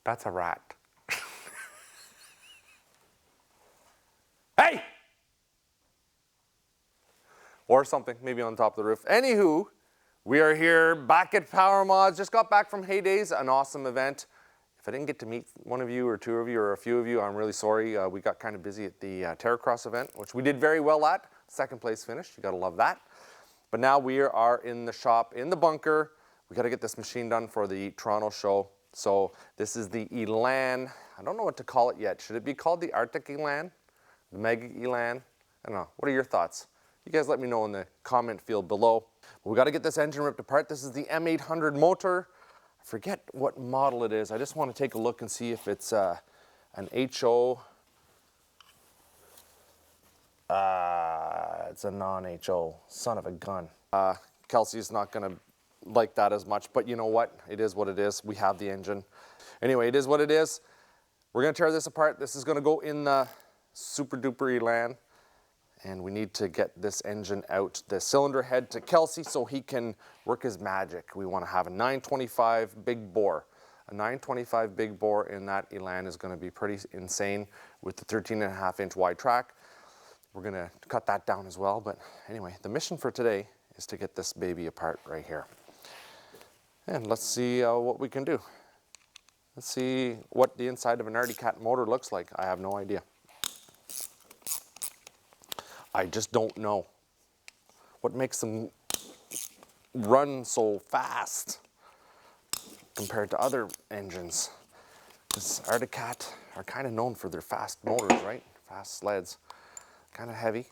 That's a rat. Hey! Or something, maybe on top of the roof. Anywho, we are here back at Power Mods. Just got back from Heydays, an awesome event. If I didn't get to meet one of you or two of you or a few of you, I'm really sorry. We got kind of busy at the Terracross event, which we did very well at. Second place finish, you gotta love that. But now we are in the shop, in the bunker. We gotta get this machine done for the Toronto show. So this is the Elan, I don't know what to call it yet. Should it be called the Arctic Elan? The Mega Elan? I don't know, what are your thoughts? You guys let me know in the comment field below. We gotta get this engine ripped apart. This is the M800 motor. I forget what model it is. I just want to take a look and see if it's an HO. It's a non-HO, son of a gun. Kelsey's not gonna like that as much, but you know what? It is what it is. We have the engine. Anyway, it is what it is. We're gonna tear this apart. This is gonna go in the super duper Elan. And we need to get this engine out, the cylinder head, to Kelsey so he can work his magic. We want to have a 925 big bore. A 925 big bore in that Elan is going to be pretty insane with the 13.5-inch wide track. We're going to cut that down as well. But anyway, the mission for today is to get this baby apart right here. And let's see what we can do. Let's see what the inside of an Arctic Cat motor looks like. I have no idea. I just don't know what makes them run so fast compared to other engines. Because Arctic Cat are kind of known for their fast motors, right? Fast sleds. Kind of heavy,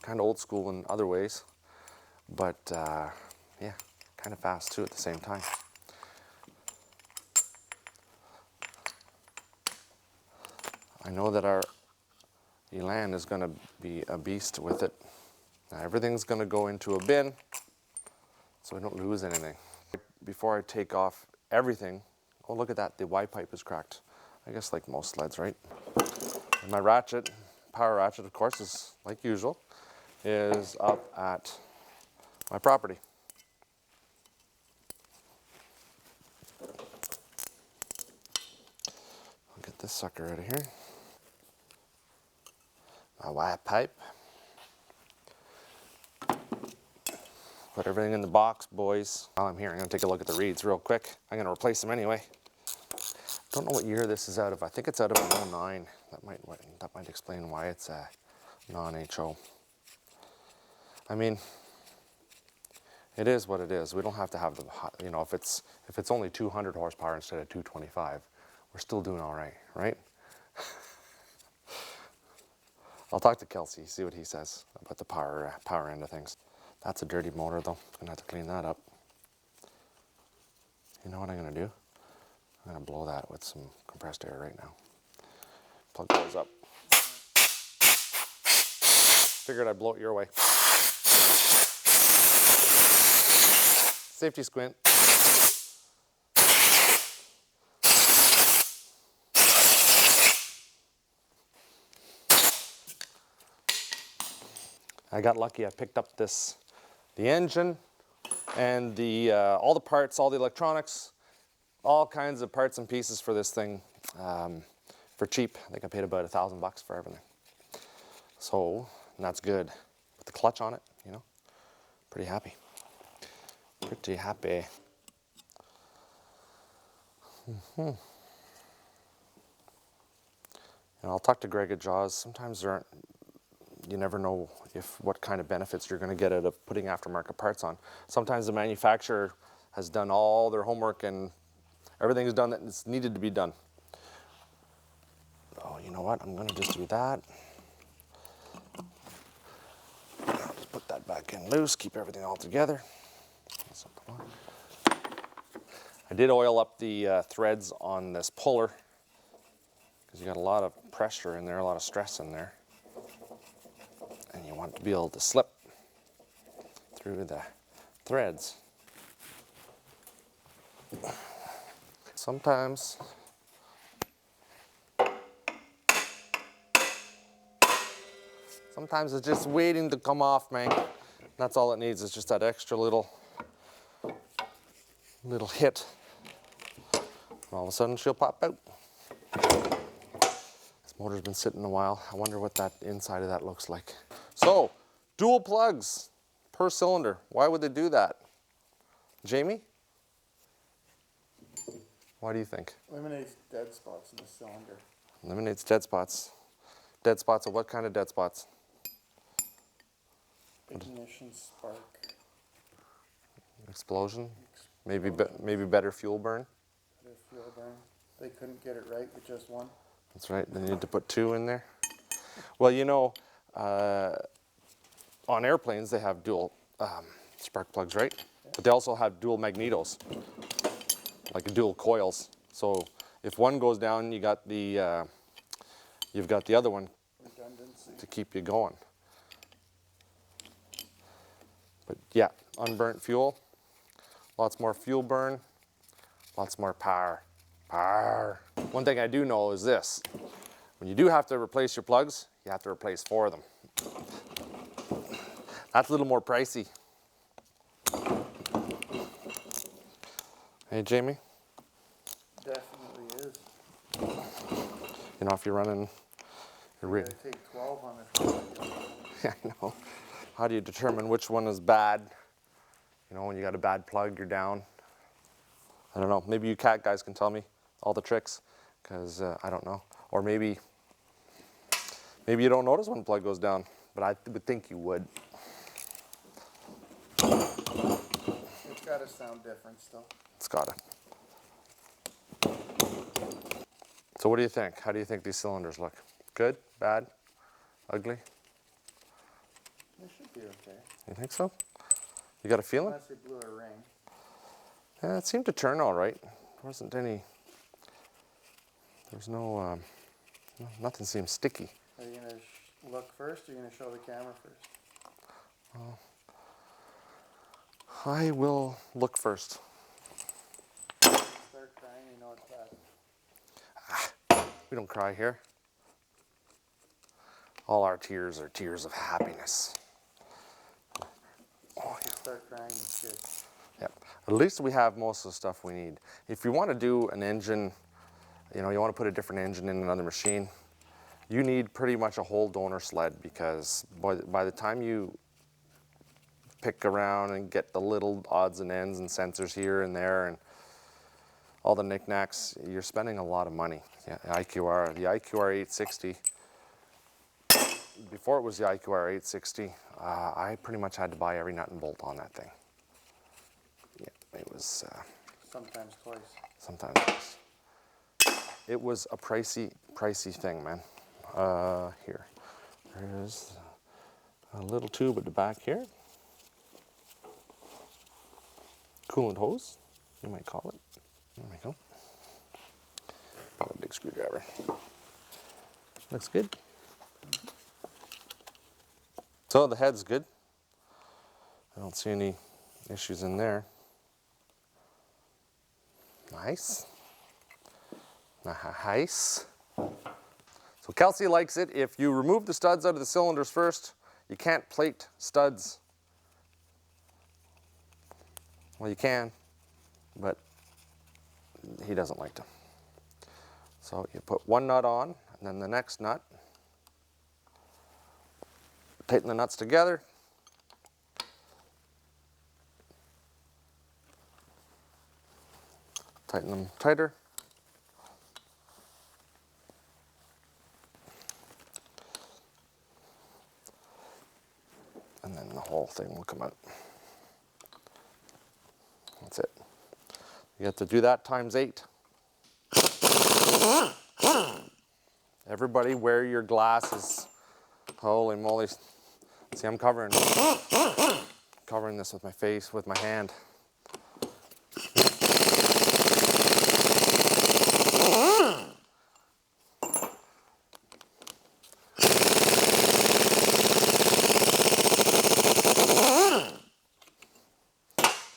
kind of old school in other ways, but yeah, kind of fast too at the same time. I know that our Elan is going to be a beast with it. Now everything's going to go into a bin so I don't lose anything. Before I take off everything, oh look at that, the Y pipe is cracked. I guess like most sleds, right? And my ratchet, power ratchet of course, is like usual, is up at my property. I'll get this sucker out of here. My Y pipe. Put everything in the box, boys. While I'm here, I'm gonna take a look at the reeds real quick. I'm gonna replace them anyway. Don't know what year this is out of. I think it's out of an 09. That might explain why it's a non-HO. I mean, it is what it is. We don't have to have the, you know, if it's only 200 horsepower instead of 225, we're still doing all right, right? I'll talk to Kelsey, see what he says about the power end of things. That's a dirty motor though. I'm gonna have to clean that up. You know what I'm gonna do? I'm gonna blow that with some compressed air right now. Plug those up. Figured I'd blow it your way. Safety squint. I got lucky. I picked up the engine and all the parts, all the electronics, all kinds of parts and pieces for this thing for cheap. I think I paid about $1,000 for everything. So that's good. With the clutch on it, you know, pretty happy. Pretty happy. And I'll talk to Greg at Jaws. Sometimes you never know what kind of benefits you're going to get out of putting aftermarket parts on. Sometimes the manufacturer has done all their homework and everything is done that is needed to be done. Oh, you know what? I'm going to just do that. I'll just put that back in loose, keep everything all together. I did oil up the threads on this puller because you got a lot of pressure in there, a lot of stress in there. And you want to be able to slip through the threads. Sometimes it's just waiting to come off, man. That's all it needs, is just that extra little hit All of a sudden she'll pop out. This motor's been sitting a while. I wonder what that inside of that looks like. So, dual plugs per cylinder. Why would they do that? Jamie? Why do you think? Eliminates dead spots in the cylinder. Eliminates dead spots. Dead spots of what kind of dead spots? Ignition, spark. Explosion? Maybe better fuel burn? Better fuel burn. They couldn't get it right with just one. That's right, they need to put 2 in there. Well, you know, on airplanes they have dual spark plugs, right? Yeah. But they also have dual magnetos, like dual coils. So if one goes down, you got the you've got the other one redundancy to keep you going. But yeah, unburnt fuel, lots more fuel burn, lots more power. Power. One thing I do know is this: when you do have to replace your plugs, you have to replace 4 of them. That's a little more pricey. Hey, Jamie? Definitely is. You know, if you're running... You gotta take 12 on it. Yeah, I know. How do you determine which one is bad? You know, when you got a bad plug, you're down. I don't know. Maybe you cat guys can tell me all the tricks, because I don't know. Or maybe you don't notice when the plug goes down, but I would think you would. It's gotta sound different still. It's gotta. So what do you think? How do you think these cylinders look? Good? Bad? Ugly? They should be okay. You think so? You got a feeling? Unless they blew a ring. Yeah, it seemed to turn all right. There wasn't any, there's no, nothing seemed sticky. Are you gonna look first, or are you gonna show the camera first? I will look first. Start crying, you know it's bad. We don't cry here. All our tears are tears of happiness. Oh, yeah. Start crying, it's good. Yep. At least we have most of the stuff we need. If you want to do an engine, you know, you want to put a different engine in another machine, you need pretty much a whole donor sled, because by the time you pick around and get the little odds and ends and sensors here and there and all the knickknacks, you're spending a lot of money. Yeah, the IQR 860, before it was the IQR 860, I pretty much had to buy every nut and bolt on that thing. Yeah, it was... sometimes twice. Sometimes twice. It was a pricey thing, man. Here. There's a little tube at the back here. Coolant hose, you might call it. There we go. Got a big screwdriver. Looks good. So the head's good. I don't see any issues in there. Nice. Nice. So Kelsey likes it. If you remove the studs out of the cylinders first, you can't plate studs. Well, you can, but he doesn't like to. So you put one nut on, and then the next nut. Tighten the nuts together. Tighten them tighter. And then the whole thing will come out. That's it. You have to do that times 8. Everybody wear your glasses. Holy moly. See, I'm covering this with my face, with my hand.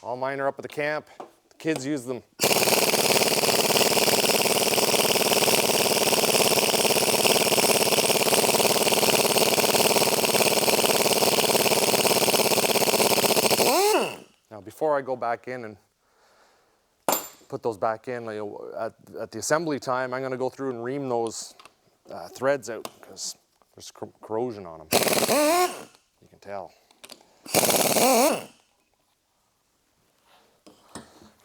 All mine are up at the camp. The kids use them. Now, before I go back in and put those back in. Like, at the assembly time, I'm going to go through and ream those threads out because there's corrosion on them. You can tell.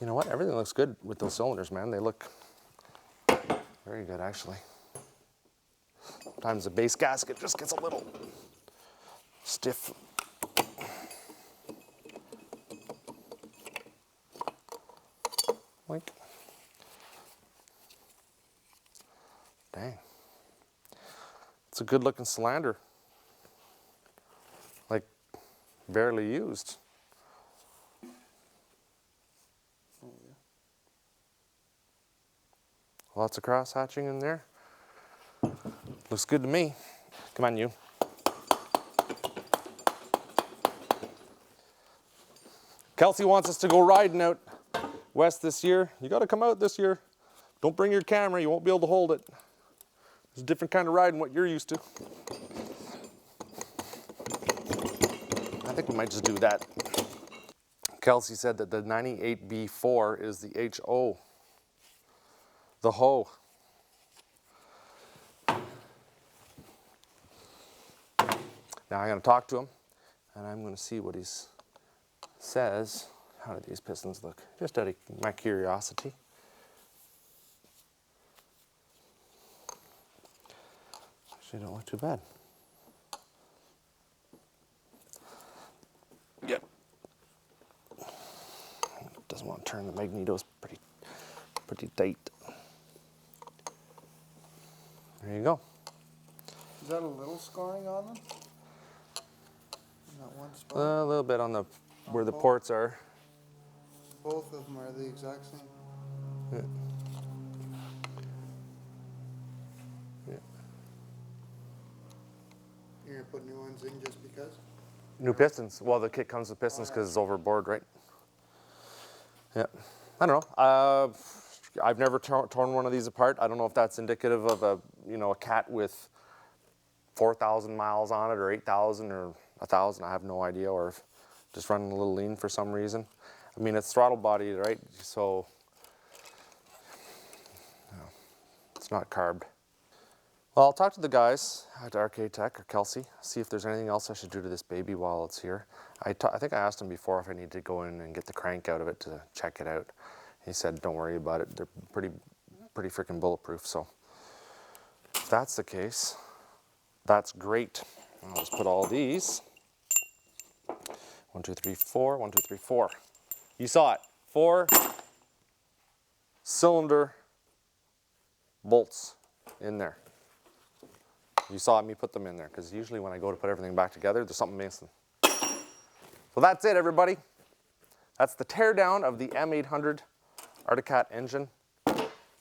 You know what? Everything looks good with those cylinders, man. They look very good, actually. Sometimes the base gasket just gets a little stiff. Like, dang. It's a good looking cylinder. Like, barely used. Lots of cross hatching in there. Looks good to me. Come on, you. Kelsey wants us to go riding out west this year. You got to come out this year. Don't bring your camera, you won't be able to hold it. It's a different kind of ride than what you're used to. I think we might just do that. Kelsey said that the 98B4 is the HO. The hoe. Now I'm going to talk to him and I'm going to see what he says. How do these pistons look? Just out of my curiosity. Actually, don't look too bad. Yep. Doesn't want to turn the magnetos pretty tight. There you go. Is that a little scoring on them? In that one spot? A little bit on the where the ports are. Both of them are the exact same. Yeah. Yeah. You're gonna put new ones in just because? New pistons. Well, the kit comes with pistons because it's overboard, right? Yeah. I don't know. I've never torn one of these apart. I don't know if that's indicative of a cat with 4,000 miles on it, or 8,000, or 1,000. I have no idea, or if just running a little lean for some reason. I mean, it's throttle body, right? So it's not carbed. Well, I'll talk to the guys at RK Tech or Kelsey, see if there's anything else I should do to this baby while it's here. I think I asked him before if I need to go in and get the crank out of it to check it out. He said, don't worry about it. They're pretty freaking bulletproof. So if that's the case, that's great. I'll just put all these. 1, 2, 3, 4, 1, 2, 3, 4. You saw it, 4 cylinder bolts in there. You saw me put them in there, because usually when I go to put everything back together, there's something missing. So that's it, everybody. That's the teardown of the M800 Arctic Cat engine.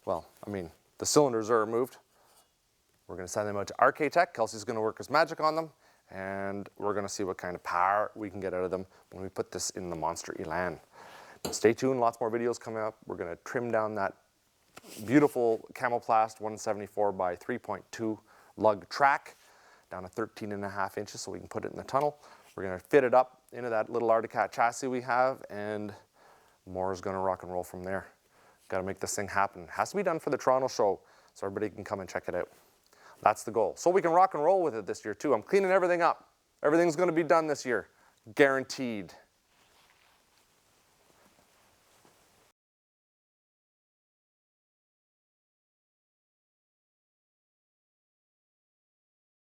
Well, I mean, the cylinders are removed. We're going to send them out to RK Tech. Kelsey's going to work his magic on them, and we're going to see what kind of power we can get out of them when we put this in the monster Elan. Now, stay tuned, lots more videos coming up. We're going to trim down that beautiful Camoplast 174 by 3.2 lug track down to 13.5 inches so we can put it in the tunnel. We're going to fit it up into that little Arctic Cat chassis we have, and more is going to rock and roll from there. Got to make this thing happen. It has to be done for the Toronto show so everybody can come and check it out. That's the goal. So we can rock and roll with it this year too. I'm cleaning everything up. Everything's going to be done this year. Guaranteed.